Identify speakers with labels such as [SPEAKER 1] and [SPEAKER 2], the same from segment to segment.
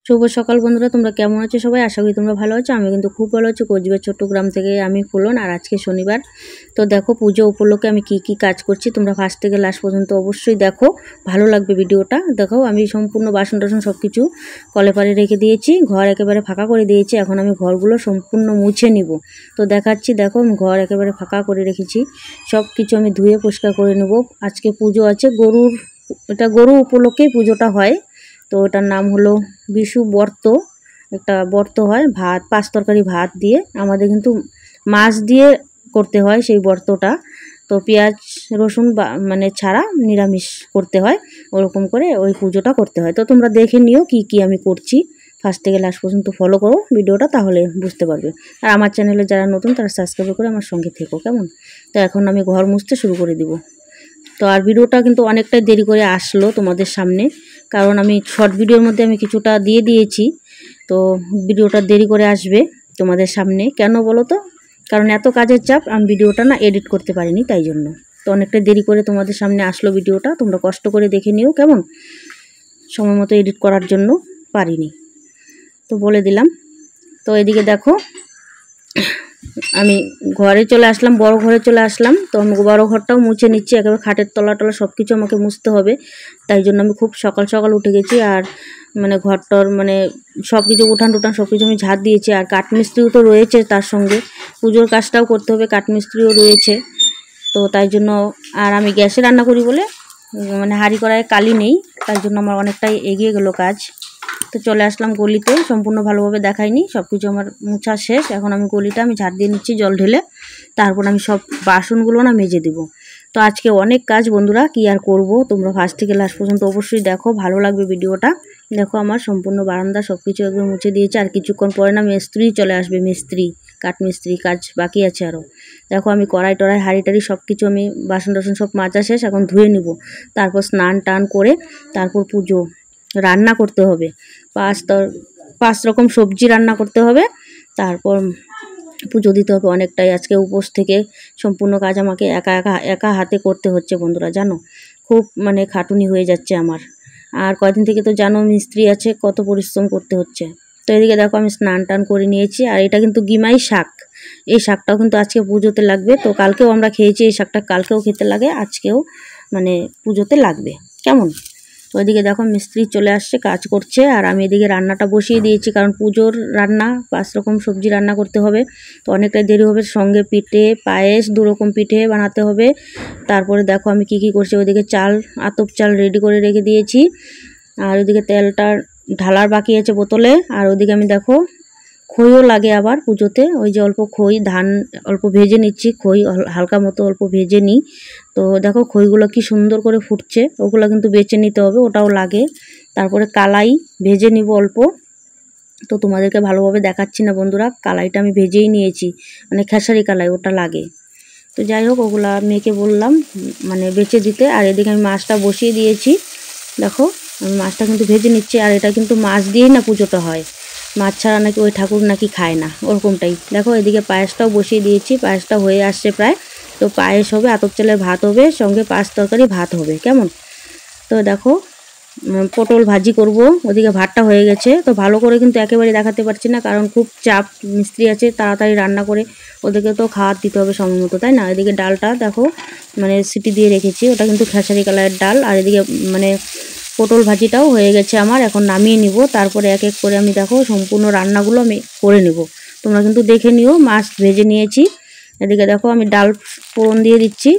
[SPEAKER 1] শুভ সকাল বন্ধুরা, তোমরা কেমন আছো সবাই? আশা করি তোমরা ভালো আছো। আমি কিন্তু খুব ভালো আছি। কোচবিহার চট্টগ্রাম থেকে আমি ফুলন, আর আজকে শনিবার। তো দেখো, পুজো উপলক্ষে আমি কি কাজ করছি তোমরা ফার্স্ট থেকে লাস্ট পর্যন্ত অবশ্যই দেখো, ভালো লাগবে ভিডিওটা। দেখো, আমি সম্পূর্ণ বাসন টাসন সব কিছু কলে পারে রেখে দিয়েছি, ঘর একেবারে ফাঁকা করে দিয়েছি। এখন আমি ঘরগুলো সম্পূর্ণ মুছে নিব। তো দেখাচ্ছি, দেখো আমি ঘর একেবারে ফাঁকা করে রেখেছি, সব কিছু আমি ধুয়ে পরিষ্কার করে নেব। আজকে পুজো আছে গরুর, এটা গরু উপলক্ষেই পুজোটা হয়। তো ওটার নাম হলো বিশু ব্রত। একটা ব্রত হয় ভাত, 5 তরকারি ভাত দিয়ে, আমাদের কিন্তু মাছ দিয়ে করতে হয় সেই ব্রতটা। তো পেঁয়াজ রসুন মানে ছাড়া নিরামিষ করতে হয়, ওরকম করে ওই পুজোটা করতে হয়। তো তোমরা দেখে নিও কি আমি করছি, ফার্স্ট থেকে লাস্ট পর্যন্ত ফলো করো ভিডিওটা, তাহলে বুঝতে পারবে। আর আমার চ্যানেলে যারা নতুন তারা সাবস্ক্রাইব করে আমার সঙ্গে থেকো, কেমন? তো এখন আমি ঘর মুছতে শুরু করে দিব। তো আর ভিডিওটা কিন্তু অনেকটাই দেরি করে আসলো তোমাদের সামনে, কারণ আমি শর্ট ভিডিওর মধ্যে আমি কিছুটা দিয়ে দিয়েছি। তো ভিডিওটা দেরি করে আসবে তোমাদের সামনে, কেন বলো তো? কারণ এত কাজের চাপ, আমি ভিডিওটা না এডিট করতে পারিনি, তাই জন্য। তো অনেকটা দেরি করে তোমাদের সামনে আসলো ভিডিওটা, তোমরা কষ্ট করে দেখে নিও, কেমন? সময় মতো এডিট করার জন্য পারিনি, তো বলে দিলাম। তো এদিকে দেখো, আমি ঘরে চলে আসলাম, বড় ঘরে চলে আসলাম। তো আমি বড় ঘরটাও মুছে নিচ্ছি, একেবারে খাটের তলা টলা সব কিছু আমাকে মুছতে হবে। তাই জন্য আমি খুব সকাল সকাল উঠে গেছি, আর মানে ঘরটর মানে সব কিছু উঠান টুটান সব কিছু আমি ঝাড় দিয়েছি। আর কাঠমিস্ত্রিও তো রয়েছে, তার সঙ্গে পুজোর কাজটাও করতে হবে, কাঠমিস্ত্রিও রয়েছে। তো তাই জন্য, আর আমি গ্যাসে রান্না করি বলে মানে হাঁড়ি কড়াইয়ে কালি নেই, তাই জন্য আমার অনেকটাই এগিয়ে গেল কাজ। তো চলে আসলাম গলিতে, সম্পূর্ণ ভালোভাবে দেখাইনি, সব কিছু আমার মোছা শেষ। এখন আমি গলিটা আমি ঝাড় দিয়ে নিচ্ছি জল ঢেলে, তারপর আমি সব বাসনগুলো না মেজে দিব। তো আজকে অনেক কাজ বন্ধুরা, কি আর করব, তোমরা ফার্স্ট থেকে লাস্ট পর্যন্ত অবশ্যই দেখো, ভালো লাগবে ভিডিওটা। দেখো, আমার সম্পূর্ণ বারান্দা সব কিছু একদম মুছে দিয়েছে, আর কিছুক্ষণ পরে না মিস্ত্রি চলে আসবে, মিস্ত্রি কাঠমিস্ত্রি কাজ বাকি আছে আরও। দেখো, আমি কড়াই টড়াই হাঁড়ি টাড়ি সব কিছু আমি বাসন টাসন সব মাজা শেষ, এখন ধুয়ে নিব। তারপর স্নান টান করে তারপর পুজো রান্না করতে হবে। 5 রকম সবজি রান্না করতে হবে, তারপর পুজো দিতে হবে। অনেকটাই আজকে উপোস থেকে সম্পূর্ণ কাজ আমাকে একা হাতে করতে হচ্ছে বন্ধুরা, জানো, খুব মানে খাটুনি হয়ে যাচ্ছে আমার। আর কয়দিন থেকে তো জানো মিস্ত্রি আছে, কত পরিশ্রম করতে হচ্ছে। তো এদিকে দেখো, আমি স্নান টান করে নিয়েছি, আর এটা কিন্তু গিমাই শাক, এই শাকটাও কিন্তু আজকে পুজোতে লাগবে। তো কালকেও আমরা খেয়েছি এই শাকটা, কালকেও খেতে লাগে, আজকেও মানে পুজোতে লাগবে, কেমন? তো ওইদিকে দেখো মিস্ত্রি চলে আসছে, কাজ করছে, আর আমি এদিকে রান্নাটা বসিয়ে দিয়েছি, কারণ পুজোর রান্না 5 রকম সবজি রান্না করতে হবে। তো অনেকটাই দেরি হবে, সঙ্গে পিঠে পায়েস 2 রকম পিঠে বানাতে হবে। তারপরে দেখো আমি কি করছি, ওইদিকে চাল, আতপ চাল রেডি করে রেখে দিয়েছি, আর ওইদিকে তেলটা ঢালার বাকি আছে বোতলে। আর ওইদিকে আমি দেখো খইও লাগে আবার পুজোতে, ওই যে অল্প খই, ধান অল্প ভেজে নিচ্ছি, খই হালকা মতো অল্প ভেজে নিই। তো দেখো খইগুলো কি সুন্দর করে ফুটছে, ওগুলো কিন্তু বেছে নিতে হবে, ওটাও লাগে। তারপরে কালাই ভেজে নিব অল্প। তো তোমাদেরকে ভালোভাবে দেখাচ্ছি না বন্ধুরা, কালাইটা আমি ভেজেই নিয়েছি, মানে খেসারি কালাই, ওটা লাগে। তো যাই হোক, ওগুলা মেয়েকে বললাম মানে বেছে দিতে। আর এদিকে আমি মাছটা বসিয়ে দিয়েছি, দেখো আমি মাছটা কিন্তু ভেজে নিচ্ছি। আর এটা কিন্তু মাছ দিয়েই না পুজোটা হয়, মাছ ছাড়া নাকি ওই ঠাকুর নাকি খায় না, ওরকমটাই। দেখো এদিকে পায়েসটাও বসিয়ে দিয়েছি, পায়েসটা হয়ে আসছে প্রায়। তো পায়েস হবে, আতপ চালের ভাত হবে, সঙ্গে 5 তরকারি ভাত হবে, কেমন? তো দেখো পটল ভাজি করব, ওদিকে ভাতটা হয়ে গেছে। তো ভালো করে কিন্তু একেবারে দেখাতে পারছি না, কারণ খুব চাপ, মিস্ত্রি আছে, তাড়াতাড়ি রান্না করে ওদেরকে তো খাওয়ার দিতে হবে সময় মতো, তাই না? এদিকে ডালটা দেখো মানে সিটি দিয়ে রেখেছি, ওটা কিন্তু খেসারি কালারের ডাল। আর এদিকে মানে পটল ভাজিটাও হয়ে গেছে আমার, এখন নামিয়ে নিব। তারপরে এক এক করে আমি দেখো সম্পূর্ণ রান্নাগুলো আমি করে নেব, তোমরা কিন্তু দেখে নিও। মাছ ভেজে নিয়েছি, এদিকে দেখো আমি ডাল ফোড়ন দিয়ে দিচ্ছি,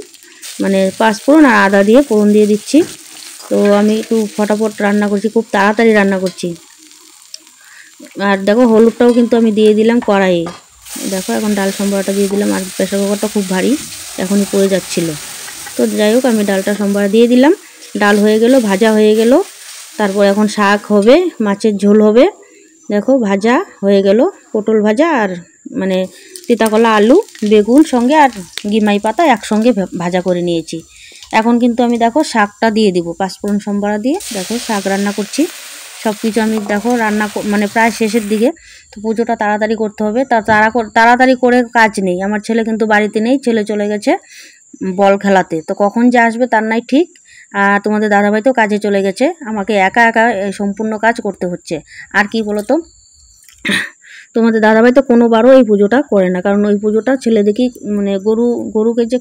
[SPEAKER 1] মানে 5 ফোড়ন আর আদা দিয়ে ফোড়ন দিয়ে দিচ্ছি। তো আমি একটু ফটাফট রান্না করছি, খুব তাড়াতাড়ি রান্না করছি। আর দেখো হলুদটাও কিন্তু আমি দিয়ে দিলাম কড়াইয়ে, দেখো এখন ডাল সম্বরাটা দিয়ে দিলাম। আর প্রেসার কুকারটা খুব ভারী, এখনই পড়ে যাচ্ছিল। তো যাই হোক, আমি ডালটা সম্বরা দিয়ে দিলাম, ডাল হয়ে গেল, ভাজা হয়ে গেল। তারপর এখন শাক হবে, মাছের ঝোল হবে। দেখো ভাজা হয়ে গেল, পটল ভাজা আর মানে তিতাকলা আলু বেগুন সঙ্গে আর গিমাই পাতা একসঙ্গে ভাজা করে নিয়েছি। এখন কিন্তু আমি দেখো শাকটা দিয়ে দিব, 5 ফোড়ন সম্বরা দিয়ে দেখো শাক রান্না করছি। সব কিছু আমি দেখো রান্না মানে প্রায় শেষের দিকে। তো পুজোটা তাড়াতাড়ি করতে হবে, তাড়াতাড়ি করে কাজ নেই। আমার ছেলে কিন্তু বাড়িতে নেই, ছেলে চলে গেছে বল খেলাতে, তো কখন যে আসবে তার নাই ঠিক। আর তোমাদের দাদাভাই তো কাজে চলে গেছে, আমাকে একা একা এই সম্পূর্ণ কাজ করতে হচ্ছে। আর কি বলো তো, তোমাদের দাদাভাই তো কোনোবারও এই পুজোটা করে না, কারণ ওই পুজোটা ছেলেদেরকেই মানে গরুকে যে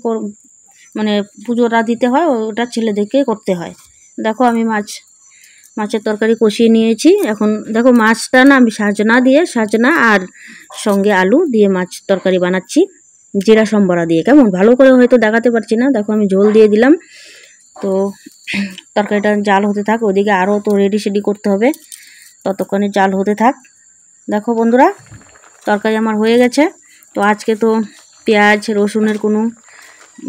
[SPEAKER 1] মানে পুজোটা দিতে হয় ওটা ছেলেদেরকে করতে হয়। দেখো আমি মাছের তরকারি কষিয়ে নিয়েছি। এখন দেখো মাছটা না আমি সাজনা আর সঙ্গে আলু দিয়ে মাছ তরকারি বানাচ্ছি জিরা সম্বরা দিয়ে। কেমন ভালো করে হয়তো দেখাতে পারছি না। দেখো আমি ঝোল দিয়ে দিলাম। তো তরকারিটা জাল হতে থাক, ওদিকে আরও তো রেডি করতে হবে, ততক্ষণে জাল হতে থাক। দেখো বন্ধুরা তরকারি আমার হয়ে গেছে। তো আজকে তো পেঁয়াজ রসুনের কোনো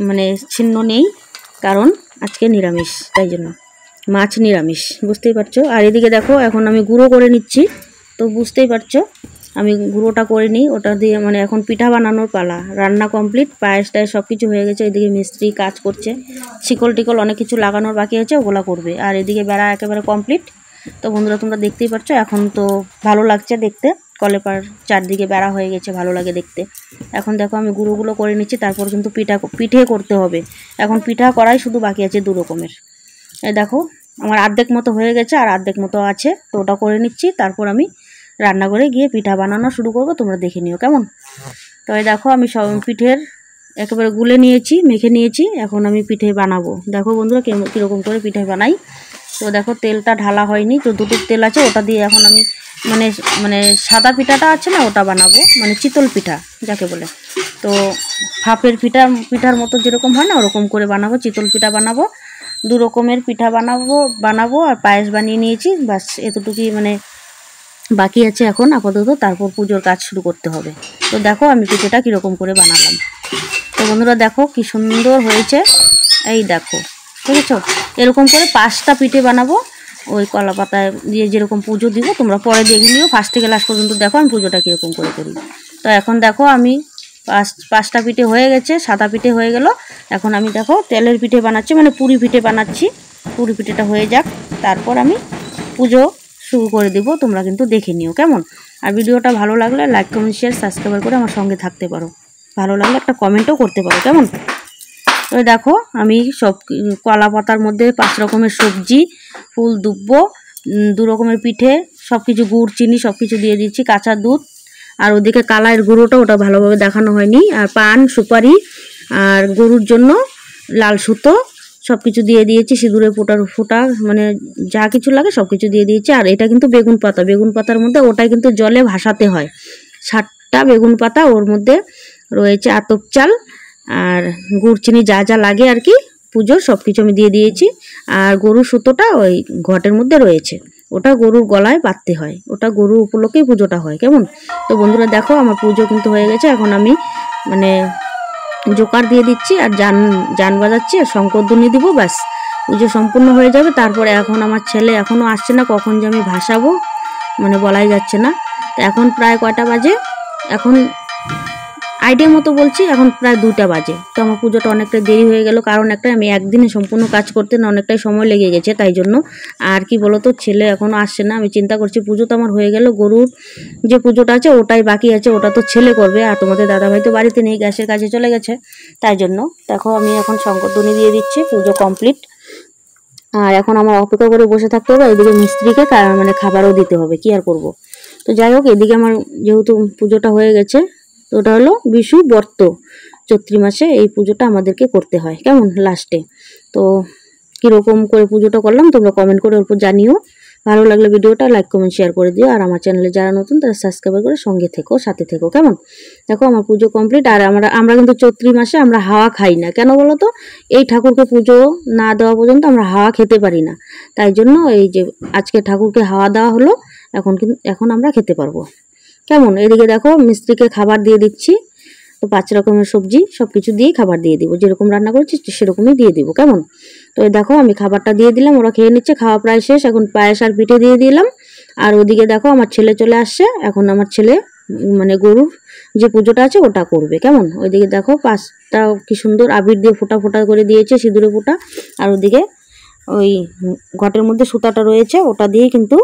[SPEAKER 1] মানে চিহ্ন নেই, কারণ আজকে নিরামিষ, তাই জন্য মাছ নিরামিষ, বুঝতেই পারছো। আর এদিকে দেখো এখন আমি গুঁড়ো করে নিচ্ছি। তো বুঝতেই পারছো আমি গুঁড়োটা করে নিই, ওটা দিয়ে মানে এখন পিঠা বানানোর পালা। রান্না কমপ্লিট, পায়েস টায়েস সব কিছু হয়ে গেছে। এদিকে মিস্ত্রি কাজ করছে, শিকল টিকল অনেক কিছু লাগানোর বাকি আছে, ওগুলা করবে। আর এদিকে বেড়া একেবারে কমপ্লিট। তো বন্ধুরা তোমরা দেখতেই পাচ্ছ, এখন তো ভালো লাগছে দেখতে, কলেপার চারদিকে বেড়া হয়ে গেছে, ভালো লাগে দেখতে। এখন দেখো আমি গুঁড়োগুলো করে নিচ্ছি, তারপর কিন্তু পিঠে করতে হবে। এখন পিঠা করাই শুধু বাকি আছে 2 রকমের। দেখো আমার অর্ধেক মতো হয়ে গেছে আর অর্ধেক মতো আছে, তো ওটা করে নিচ্ছি। তারপর আমি রান্নাঘরে গিয়ে পিঠা বানানো শুরু করব, তোমরা দেখে নিও কেমন। তো এই দেখো আমি সব পিঠের একেবারে গুলে নিয়েছি, মেখে নিয়েছি। এখন আমি পিঠে বানাবো। দেখো বন্ধুরা কীরকম করে পিঠে বানাই। তো দেখো তেলটা ঢালা হয়নি, তো 2টো তেল আছে, ওটা দিয়ে এখন আমি মানে সাদা পিঠাটা আছে না ওটা বানাবো, মানে চিতল পিঠা যাকে বলে। তো ভাপের পিঠার মতো যেরকম হয় না ওরকম করে বানাবো, চিতল পিঠা বানাবো। 2 রকমের পিঠা বানাবো আর পায়েস বানিয়ে নিয়েছি, বাস এতটুকুই মানে বাকি আছে এখন আপাতত। তারপর পুজোর কাজ শুরু করতে হবে। তো দেখো আমি পিঠেটা কীরকম করে বানালাম। তো বন্ধুরা দেখো কি সুন্দর হয়েছে, এই দেখো দেখেছো। এরকম করে 5টা পিঠে বানাবো, ওই কলা পাতায় দিয়ে যেরকম পুজো দিব তোমরা পরে দেখে নিও। ফার্স্ট থেকে লাস্ট পর্যন্ত দেখো আমি পুজোটা কীরকম করে করি। তো এখন দেখো আমি 5টা পিঠে হয়ে গেছে, সাদা পিঠে হয়ে গেল। এখন আমি দেখো তেলের পিঠে বানাচ্ছি, মানে পুরি পিঠে বানাচ্ছি। পুরি পিঠেটা হয়ে যাক, তারপর আমি পুজো শুরু করে দিব, তোমরা কিন্তু দেখে নিও কেমন। আর ভিডিওটা ভালো লাগলে লাইক কমেন্ট শেয়ার সাবস্ক্রাইব করে আমার সঙ্গে থাকতে পারো। ভালো লাগলে একটা কমেন্টও করতে পারো কেমন। তো দেখো আমি সব কলা পাতার মধ্যে 5 রকমের সবজি, ফুল দুব্বো, 2 রকমের পিঠে, সব কিছু গুড় চিনি সব কিছু দিয়ে দিচ্ছি, কাঁচা দুধ। আর ওদিকে কালাইয়ের গুঁড়োটা ওটা ভালোভাবে দেখানো হয়নি। আর পান সুপারি আর গরুর জন্য লাল সুতো সব কিছু দিয়ে দিয়েছি, সিঁদুরে ফোঁটা মানে যা কিছু লাগে সব কিছু দিয়ে দিয়েছি। আর এটা কিন্তু বেগুন পাতার মধ্যে ওটাই কিন্তু জলে ভাসাতে হয়। 7টা বেগুন পাতা, ওর মধ্যে রয়েছে আতপ চাল আর গুড় চিনি যা যা লাগে আর কি পুজোর সব কিছু আমি দিয়ে দিয়েছি। আর গরুর সুতোটা ওই ঘটের মধ্যে রয়েছে, ওটা গরুর গলায় বাঁধতে হয়, ওটা গরু উপলক্ষেই পুজোটা হয় কেমন। তো বন্ধুরা দেখো আমার পুজো কিন্তু হয়ে গেছে। এখন আমি মানে জোকার দিয়ে দিচ্ছি আর জান বাজাচ্ছি আর শঙ্করধ্বনি দিব, ব্যাস পুজো সম্পূর্ণ হয়ে যাবে। তারপরে এখন আমার ছেলে এখনও আসছে না, কখন যে আমি ভাসাবো মানে বলাই যাচ্ছে না। তো এখন প্রায় কয়টা বাজে, এখন আইডিয়া মতো বলছি এখন প্রায় 2টা বাজে। তো আমার পুজোটা অনেকটা দেরি হয়ে গেল, কারণ একটা আমি একদিনে সম্পূর্ণ কাজ করতে না অনেকটাই সময় লেগে গেছে, তাই জন্য। আর কি বলতো ছেলে এখনও আসছে না, আমি চিন্তা করছি পুজো তো আমার হয়ে গেল, গরুর যে পুজোটা আছে ওটাই বাকি আছে, ওটা তো ছেলে করবে। আর তোমাদের দাদাভাই তো বাড়িতে নেই, গ্যাসের কাজে চলে গেছে, তাই জন্য দেখো আমি এখন শঙ্করধ্বনি দিয়ে দিচ্ছি, পুজো কমপ্লিট। আর এখন আমার অপেক্ষা করে বসে থাকতে হবে, এদিকে মিস্ত্রিকে মানে খাবারও দিতে হবে, কি আর করব। তো যাই হোক এদিকে আমার যেহেতু পুজোটা হয়ে গেছে, তো ওটা হলো বিশু ব্রত, চৈত্রি মাসে এই পুজোটা আমাদেরকে করতে হয় কেমন লাস্টে। তো কীরকম করে পুজোটা করলাম তোমরা কমেন্ট করে ওর উপর জানিও। ভালো লাগলে ভিডিওটা লাইক কমেন্ট শেয়ার করে দিও। আর আমার চ্যানেলে যারা নতুন তারা সাবস্ক্রাইব করে সঙ্গে থেকো, সাথে থেকো কেমন। দেখো আমার পুজো কমপ্লিট। আর আমরা কিন্তু চৈত্রি মাসে আমরা হাওয়া খাই না, কেন বলো তো, এই ঠাকুরকে পুজো না দেওয়া পর্যন্ত আমরা হাওয়া খেতে পারি না, তাই জন্য এই যে আজকে ঠাকুরকে হাওয়া দেওয়া হলো, এখন আমরা খেতে পারবো কেমন। এদিকে দেখো মিস্ত্রিকে খাবার দিয়ে দিচ্ছি, তো 5 রকমের সবজি সব কিছু দিয়েই খাবার দিয়ে দিব, যেরকম রান্না করছি সেরকমই দিয়ে দিব কেমন। তো দেখো আমি খাবারটা দিয়ে দিলাম, ওরা খেয়ে নিচ্ছে, খাওয়া প্রায় শেষ। এখন পায়েস আর পিঠে দিয়ে দিলাম। আর ওদিকে দেখো আমার ছেলে চলে আসছে, এখন আমার ছেলে মানে গরুর যে পুজোটা আছে ওটা করবে কেমন। ওইদিকে দেখো 5টা কি সুন্দর আবির দিয়ে ফোঁটা ফোঁটা করে দিয়েছে, সিঁদুরে ফোঁটা। আর ওদিকে ওই ঘটের মধ্যে সুতাটা রয়েছে, ওটা দিয়ে কিন্তু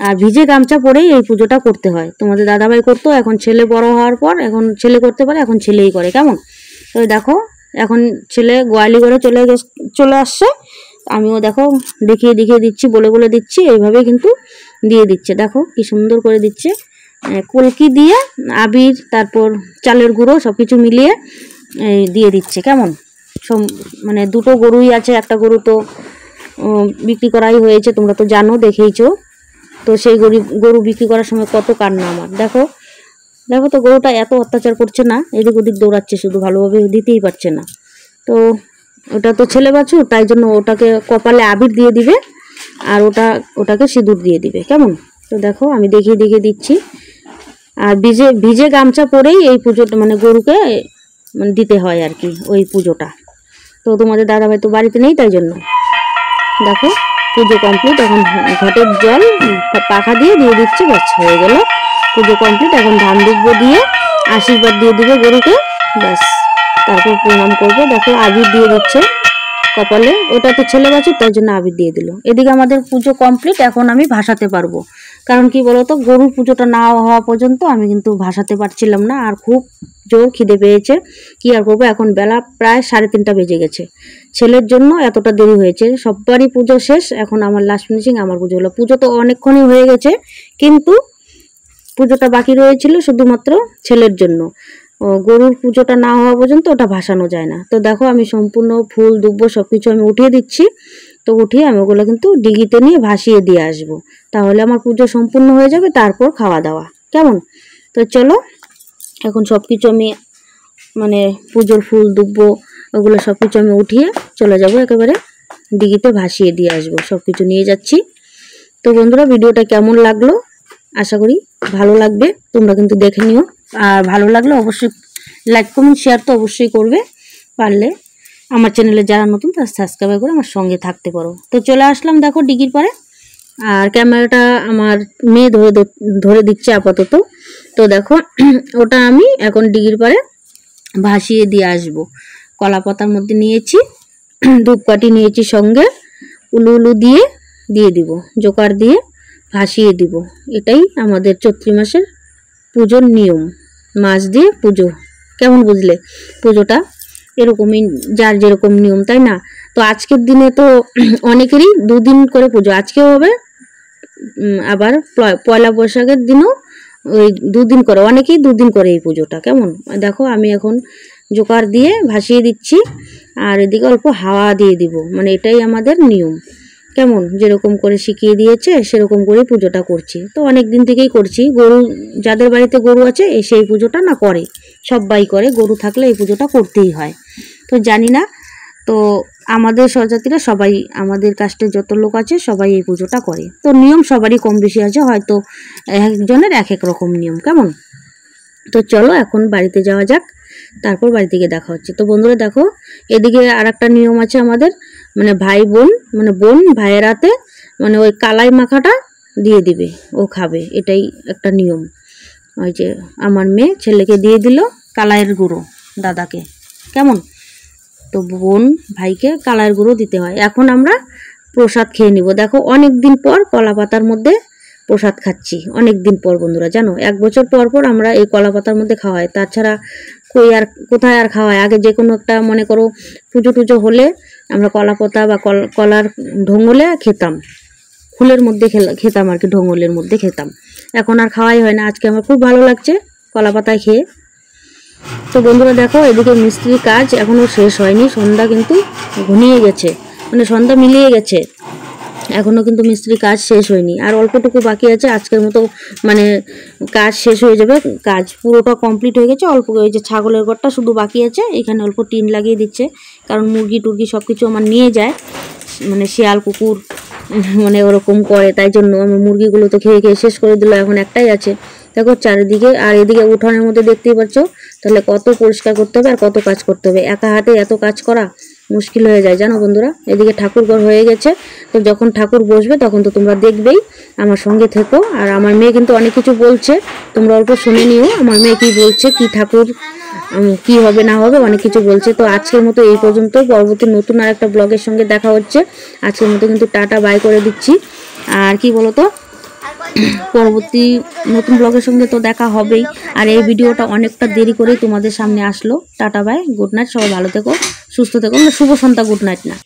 [SPEAKER 1] আর ভিজে গামছা পরেই এই পুজোটা করতে হয়। তোমাদের দাদাভাই করতো, এখন ছেলে বড় হওয়ার পর এখন ছেলে করতে পারে, এখন ছেলেই করে কেমন। তো দেখো এখন ছেলে গোয়ালি করে চলে আসছে, আমিও দেখো দেখিয়ে দেখিয়ে দিচ্ছি, বলে বলে দিচ্ছি, এইভাবে কিন্তু দিয়ে দিচ্ছে। দেখো কি সুন্দর করে দিচ্ছে, কলকি দিয়ে আবির তারপর চালের গুঁড়ো সব কিছু মিলিয়ে দিয়ে দিচ্ছে। কেমন মানে দুটো গরুই আছে, একটা গরু তো বিক্রি করাই হয়েছে, তোমরা তো জানো, দেখেইছো। তো সেই গরু বিক্রি করার সময় কত কান্না আমার। দেখো দেখো তো গরুটা এত অত্যাচার করছে না, এদিক ওদিক দৌড়াচ্ছে শুধু, ভালোভাবে দিতেই পারছে না। তো ওটা তো ছেলে বাছুর, তাই জন্য ওটাকে কপালে আবির দিয়ে দিবে আর ওটাকে সিঁদুর দিয়ে দিবে। কেমন? তো দেখো আমি দেখিয়ে দেখিয়ে দিচ্ছি। আর ভিজে গামছা পরেই এই পুজোটা মানে গরুকে মানে দিতে হয় আর কি, ওই পুজোটা। তো তোমাদের দাদাভাই তো বাড়িতে নেই, তাই জন্য দেখো পুজো কমপ্লিট। এখন ঘটের জল পাখা দিয়ে দিচ্ছে, ব্যাস হয়ে গেল পুজো কমপ্লিট। এখন ধান দুব্ব দিয়ে আশীর্বাদ দিয়ে দিবে গরুকে, ব্যাস তারপর প্রণাম করবে। দেখো আবির দিয়ে দিচ্ছে কপালে, ওটা তো ছেলে বাছুর, তাই জন্য আবির দিয়ে দিল। এদিকে আমাদের পুজো কমপ্লিট, এখন আমি ভাসাতে পারবো। কারণ কি বলতো, গরুর পুজোটা না হওয়া পর্যন্ত আমি কিন্তু ভাসাতে পারছিলাম না, আর খুব জোর খিদে পেয়েছে। কি আর করবো, এখন বেলা প্রায় 3:30 বেজে গেছে। ছেলের জন্য এতটা দেরি হয়েছে, সববারই পুজো শেষ, এখন আমার লাস্ট ফিনিশিং আমার পুজো হলো। পুজো তো অনেকক্ষণই হয়ে গেছে, কিন্তু পুজোটা বাকি রয়েছিল শুধুমাত্র ছেলের জন্য। গরুর পুজোটা না হওয়া পর্যন্ত ওটা ভাসানো যায় না। তো দেখো আমি সম্পূর্ণ ফুল দুব্ব সব কিছু আমি উঠিয়ে দিচ্ছি। তো উঠিয়ে আমি ওগুলো কিন্তু ডিগিতে নিয়ে ভাসিয়ে দিয়ে আসবো, তাহলে আমার পুজো সম্পূর্ণ হয়ে যাবে, তারপর খাওয়া দাওয়া। কেমন? তো চলো এখন সব কিছু আমি মানে পুজোর ফুল দুব্ব ওগুলো সব কিছু আমি উঠিয়ে চলে যাব, একেবারে ডিগিতে ভাসিয়ে দিয়ে আসবো, সব কিছু নিয়ে যাচ্ছি। তো বন্ধুরা ভিডিওটা কেমন লাগলো, আশা করি ভালো লাগবে, তোমরা কিন্তু দেখে নিও। আর ভালো লাগলে অবশ্যই লাইক কমেন্ট শেয়ার তো অবশ্যই করবে, পারলে আমার চ্যানেলে যারা নতুন তারা সাবস্ক্রাইব করে আমার সঙ্গে থাকতে পারো। তো চলে আসলাম দেখো ডিগির পারে, আর ক্যামেরাটা আমার মেয়ে ধরে দিচ্ছে আপাতত। তো দেখো ওটা আমি এখন ডিগির পারে ভাসিয়ে দিয়ে আসবো। কলা পাতার মধ্যে নিয়েছি, ধূপকাঠি নিয়েছি সঙ্গে, উলু উলু দিয়ে দিব, জোকার দিয়ে ভাসিয়ে দিব। এটাই আমাদের চৈত্র মাসের পুজোর নিয়ম, মাছ দিয়ে পুজো। কেমন বুঝলে? পুজোটা এরকমই, যার যেরকম নিয়ম, তাই না? তো আজকের দিনে তো অনেকেরই 2 দিন করে পুজো, আজকেও হবে, আবার পয়লা বৈশাখের দিনও ওই 2 দিন করে, অনেকেই 2 দিন করে এই পুজোটা। কেমন? দেখো আমি এখন জোকার দিয়ে ভাসিয়ে দিচ্ছি, আর এদিকে অল্প হাওয়া দিয়ে দিব, মানে এটাই আমাদের নিয়ম। কেমন? যেরকম করে শিখিয়ে দিয়েছে সেরকম করে পুজোটা করছি। তো অনেক দিন থেকেই করছি। গরু যাদের বাড়িতে গরু আছে সেই পুজোটা না করে, সবাই করে, গরু থাকলে এই পুজোটা করতেই হয়। তো জানি না, তো আমাদের স্বজাতিরা সবাই, আমাদের কাস্টে যত লোক আছে সবাই এই পুজোটা করে। তো নিয়ম সবারই কম বেশি আছে, হয়তো একজনের এক এক রকম নিয়ম। কেমন? তো চলো এখন বাড়িতে যাওয়া যাক, তারপর বাড়ি থেকে দেখা হচ্ছে। তো বন্ধুরা দেখো এদিকে আর একটা নিয়ম আছে আমাদের, মানে ভাই বোন, মানে বোন ভাইয়ের হাতে মানে ওই কালাই মাখাটা দিয়ে দিবে, ও খাবে, এটাই একটা নিয়ম। ওই যে আমার মেয়ে ছেলেকে দিয়ে দিল কালাইয়ের গুঁড়ো দাদাকে। কেমন? তো বোন ভাইকে কালাইয়ের গুঁড়ো দিতে হয়। এখন আমরা প্রসাদ খেয়ে নিব। দেখো অনেক দিন পর কলা পাতার মধ্যে প্রসাদ খাচ্ছি, অনেক দিন পর বন্ধুরা, জানো 1 বছর পর পর আমরা এই কলা পাতার মধ্যে খাওয়া হয়, তাছাড়া কোথায় আর খাওয়া হয়। আগে যে কোনো একটা মনে করো পুজো টুজো হলে আমরা কলা পাতা বা কলার ঢোঙলে খেতাম, ফুলের মধ্যে খেতাম আর কি, ঢোঙলের মধ্যে খেতাম। এখন আর খাওয়াই হয় না। আজকে আমার খুব ভালো লাগছে কলা পাতায় খেয়ে। তো বন্ধুরা দেখো এদিকে মিস্ত্রির কাজ এখনও শেষ হয়নি, সন্ধ্যা কিন্তু ঘনিয়ে গেছে, মানে সন্ধ্যা মিলিয়ে গেছে, এখনও কিন্তু মিস্ত্রি কাজ শেষ হয়নি, আর অল্পটুকু বাকি আছে। আজকের মতো মানে কাজ শেষ হয়ে যাবে, কাজ পুরোটা কমপ্লিট হয়ে গেছে। অল্প ওই যে ছাগলের ঘরটা শুধু বাকি আছে, এখানে অল্প টিন লাগিয়ে দিচ্ছে, কারণ মুরগি টুরগি সব কিছু আমার নিয়ে যায়, মানে শিয়াল কুকুর মানে ওরকম করে, তাই জন্য আমি মুরগিগুলো তো খেয়ে খেয়ে শেষ করে দিল, এখন একটাই আছে। দেখো চারিদিকে, আর এদিকে উঠানের মধ্যে দেখতেই পাচ্ছ, তাহলে কত পরিষ্কার করতে হবে আর কত কাজ করতে হবে, একা হাতে এত কাজ করা মুশকিল হয়ে যায়, জানো বন্ধুরা। এদিকে ঠাকুর ঘর হয়ে গেছে, তো যখন ঠাকুর বসবে তখন তো তোমরা দেখবেই, আমার সঙ্গে থেকো। আর আমার মেয়ে কিন্তু অনেক কিছু বলছে, তোমরা অল্প শুনে নিও আমার মেয়ে কি বলছে, কি ঠাকুর কি হবে না হবে অনেক কিছু বলছে। তো আজকের মতো এই পর্যন্ত, পরবর্তী নতুন আর একটা ব্লগের সঙ্গে দেখা হচ্ছে। আজকের মতো কিন্তু টাটা বাই করে দিচ্ছি। আর কি বলতো, পরবর্তী নতুন ব্লগের সঙ্গে তো দেখা হবেই। আর এই ভিডিওটা অনেকটা দেরি করেই তোমাদের সামনে আসলো। টাটা বাই, গুড নাইট, সবাই ভালো থেকো, সুস্থ থেকো, শুভ সন্ধ্যা, গুড নাইট না।